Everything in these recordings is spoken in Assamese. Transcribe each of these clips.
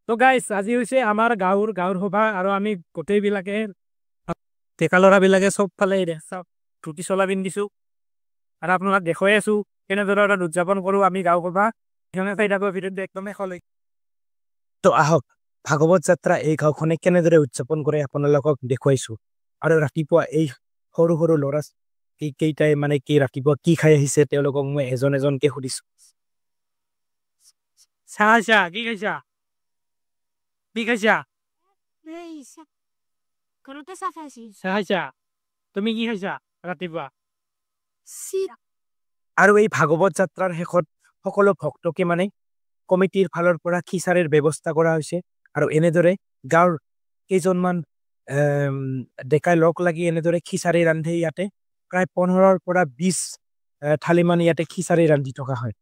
তো গাইস আজি হৈছে আমাৰ গাঁৱৰ সভা আৰু আমি গোটেইবিলাকে ডেকা ল'ৰাবিলাকে চবফালে চাওক টুপি চলা পিন্ধিছো আৰু আপোনাক দেখুৱাই আছো কেনেদৰে উদযাপন কৰো আমি গাঁও সভা সেইকাৰণে চাই থাকো ভিডিঅ'টো একদম শেষলৈ। তো আহক ভাগৱত যাত্ৰা এই গাঁওখনে কেনেদৰে উদযাপন কৰে আপোনালোকক দেখুৱাইছো। আৰু ৰাতিপুৱা এই সৰু সৰু ল'ৰা কেইটাই মানে কি ৰাতিপুৱা কি খাই আহিছে তেওঁলোকক মই এজন এজনকে সুধিছো। চাহ কি খাইছা? কি খাইছা? চাহ খাইছা? তুমি কি খাইছা ৰাতিপুৱা? আৰু এই ভাগৱত যাত্ৰাৰ শেষত সকলো ভক্তকে মানে কমিটিৰ ফালৰ পৰা খিচাৰিৰ ব্যৱস্থা কৰা হৈছে। আৰু এনেদৰে গাঁৱৰ কেইজনমান ডেকাই লগ লাগি এনেদৰে খিচাৰি ৰান্ধে। ইয়াতে প্ৰায় 15ৰ পৰা 20 থালি মান ইয়াতে খিচাৰি ৰান্ধি থকা হয়।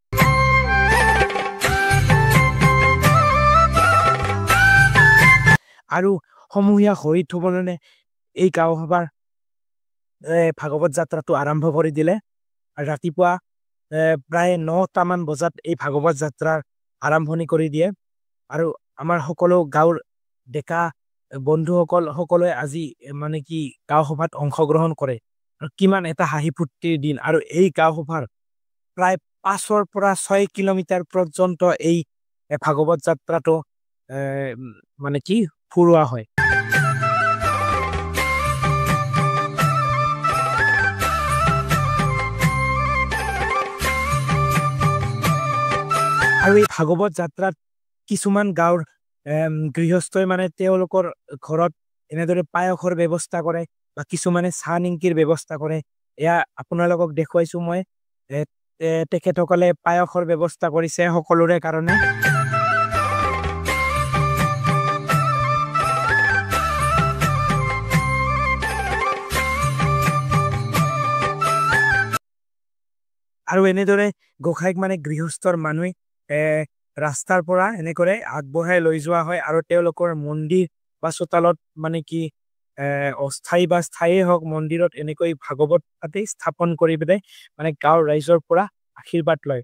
আৰু সমূহীয়া হৈ থবনে এই গাঁও সভাৰ ভাগৱত যাত্ৰাটো আৰম্ভ কৰি দিলে। ৰাতিপুৱা প্ৰায় 9টামান বজাত এই ভাগৱত যাত্ৰাৰ আৰম্ভণি কৰি দিয়ে। আৰু আমাৰ সকলো গাঁৱৰ ডেকা বন্ধুসকল সকলোৱে আজি মানে কি গাঁও সভাত অংশগ্ৰহণ কৰে। আৰু কিমান এটা হাঁহি ফূৰ্তিৰ দিন। আৰু এই গাঁও সভাৰ প্ৰায় 5ৰ পৰা 6 কিলোমিটাৰ পৰ্যন্ত এই ভাগৱত যাত্ৰাটো মানে কি ফুৰোৱা হয়। আৰু এই ভাগৱত যাত্ৰাত কিছুমান গাঁৱৰ গৃহস্থই মানে তেওঁলোকৰ ঘৰত এনেদৰে পায়সৰ ব্যৱস্থা কৰে বা কিছুমানে চাহ নিমকিৰ ব্যৱস্থা কৰে। এয়া আপোনালোকক দেখুৱাইছো মই। তেখেতসকলে পায়সৰ ব্যৱস্থা কৰিছে সকলোৰে কাৰণে। আৰু এনেদৰে গোসাঁইক মানে গৃহস্থৰ মানুহে ৰাস্তাৰ পৰা এনেকৰে আগবঢ়াই লৈ যোৱা হয়। আৰু তেওঁলোকৰ মন্দিৰ বা চোতালত মানে কি অস্থায়ী বা স্থায়ী হওক মন্দিৰত এনেকৈ ভাগৱত পাতি স্থাপন কৰি পেলাই মানে গাঁৱৰ ৰাইজৰ পৰা আশীৰ্বাদ লয়।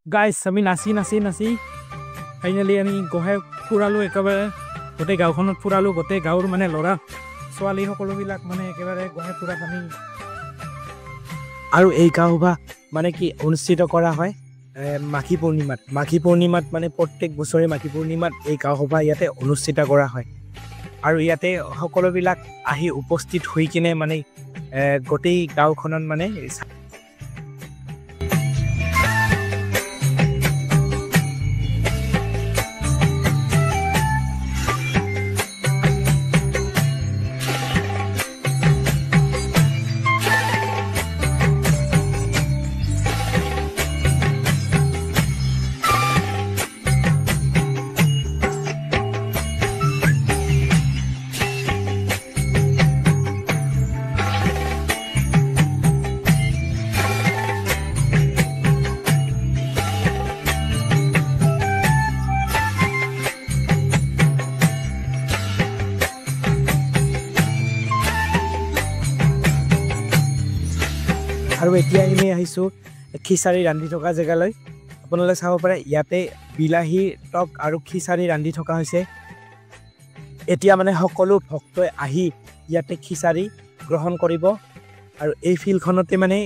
গাইজ আমি নাচি ফাইনেলি আমি গোসাঁই ফুৰালোঁ। একেবাৰে গোটেই গাঁওখনত ফুৰালোঁ। গোটেই গাঁৱৰ মানে ল'ৰা ছোৱালী সকলোবিলাক মানে একেবাৰে গোসাঁই ফুৰাত আমি। আৰু এই গাঁও সভা মানে কি অনুষ্ঠিত কৰা হয় মাঘী পূৰ্ণিমাত মানে প্ৰত্যেক বছৰে মাঘী পূৰ্ণিমাত এই গাঁও সভা ইয়াতে অনুষ্ঠিত কৰা হয়। আৰু ইয়াতে সকলোবিলাক আহি উপস্থিত হৈ কিনে মানে গোটেই গাঁওখনত মানে আৰু এতিয়া আমি আহিছোঁ খিচাৰি ৰান্ধি থকা জেগালৈ। আপোনালোকে চাব পাৰে ইয়াতে বিলাহী টক আৰু খিচাৰি ৰান্ধি থকা হৈছে। এতিয়া মানে সকলো ভক্তই আহি ইয়াতে খিচাৰি গ্ৰহণ কৰিব। আৰু এই ফিল্ডখনতে মানে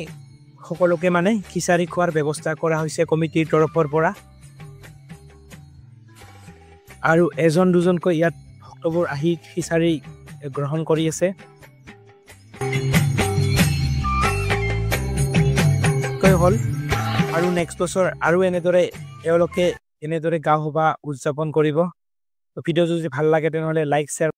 সকলোকে মানে খিচাৰি খোৱাৰ ব্যৱস্থা কৰা হৈছে কমিটিৰ তৰফৰ পৰা। আৰু এজন দুজনকৈ ইয়াত ভক্তবোৰ আহি খিচাৰি গ্ৰহণ কৰি আছে। হ'ল আৰু নেক্সট বছৰ আৰু এনেদৰে গাঁও সভা উদযাপন কৰিব। ভিডিঅ'টো যদি ভাল লাগে তেনেহ'লে লাইক শ্বেয়াৰ